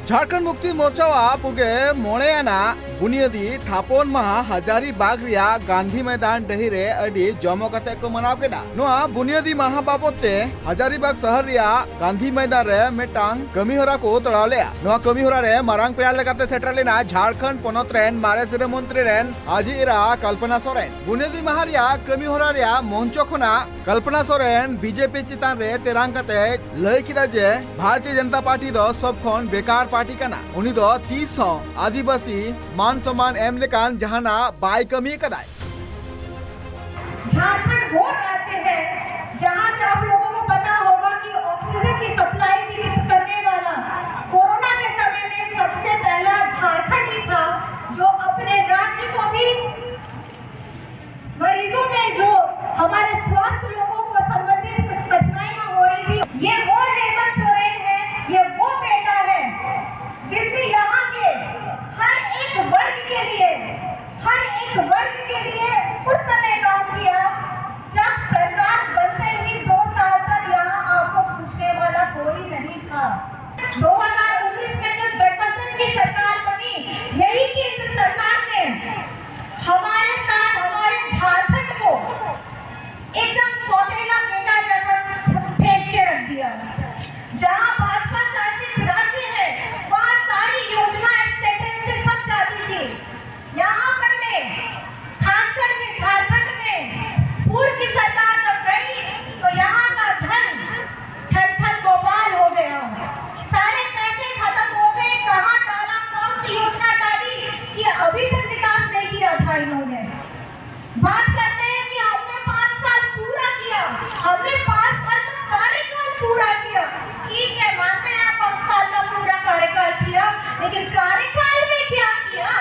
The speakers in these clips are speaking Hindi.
झारखंड मुक्ति मोर्चा पुगे मोड़ेना बुनियादी थापन महा हजारीबाग गांधी मैदान डही रे अडी जमो कते को मनाव केदा। नोआ बुनियादी महा बाबते हजारीबाग शहर गांधी मैदान रे मेटांग कमी होरा को तड़ाव लेया। नोआ कमी होरा रे मारांग पेड़ा लेकाते सेटर लेना झारखंड पोनत रेन मारे सिरे मंत्री रेन आजी इरा कल्पना सोरेन। बुनियादी महा रिया कमी होरा रिया मंचो खना कल्पना सोरेन बीजेपी चितान रे तेरांग कते लय किदा जे भारतीय जनता पार्टी दो सब खन बेकार पार्टी कना। उनी दो 30 आदिवासी मान सम्मान एम लेकान जहाना बाय कमी कदाय। झारखंड वो राज्य है जहां से आप लोगों को पता होगा कि ऑक्सीजन की सप्लाई भी करने वाला कोरोना के समय में सबसे पहला झारखंड ही था जो अपने राज्य को भी मरीजों में जो हमारे स्वास्थ्य लोगों को संबंधित कठिनाइयां हो रही थी। ये वो हेमंत सोरेन है, ये वो बेटा है जिसने यहाँ के हर एक वर्ग के लिए उस समय काम किया जब सरकार बनते ही 2 साल तक यहाँ आपको पूछने वाला कोई नहीं था। 2019 में जब गठबंधन की सरकार बनी, यही केंद्र सरकार ने हमारे साथ हमारे झारखंड को एकदम सौतेला बेटा जैसा फेंक के रख दिया। जहाँ भाजपा शासित राज्य है वहाँ सारी योजनाएं सेंट्रल से सब जाती थी। यहाँ पर में खास करके झारखंड में पूर्व की सरकार जब गई तो यहाँ का धन ठन गोपाल हो गया। सारे पैसे खत्म हो गए। कहाँ डाला, कौन सी योजना डाली कि अभी तक विकास नहीं किया था इन्होंने। बात करते हैं कि हमने 5 साल पूरा किया, हमने 5 साल का कार्यकाल पूरा किया। ठीक है, मानते हैं 5 साल का पूरा कार्यकाल किया, लेकिन कार्यकाल में क्या किया?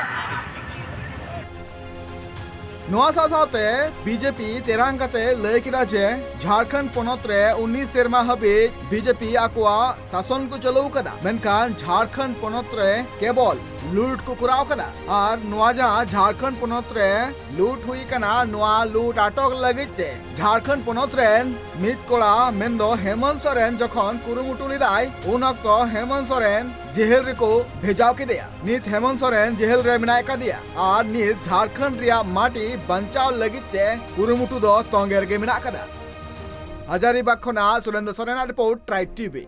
नोआ साथे बीजेपी तेरांग कते लय किदा जे झारखंड पोनत रे 19 सेरमा हबे बीजेपी आकुआ शासन को चलाव कदा। मेनखान झारखंड पोनत रे केवल लूट को कुराव कदा और नोआ जहां झारखंड पोनत रे लूट हुई कना नोआ लूट आटक लगिते झारखंड पोनत रेन मित कोड़ा मेंदो हेमंत सोरेन जखन कुरुमुटु लिदाय उन अक्तो हेमंत सोरेन जेल रे को भेजाव केदिया। नित हेमंत सोरेन जेल रे मेनाय कदिया और नित झारखंड रिया माटी बंचाव लगिते कुरुमुटु दो तोंगेर गे मेना कदा। हजारीबाग खना Surendra Soren report tribe TV.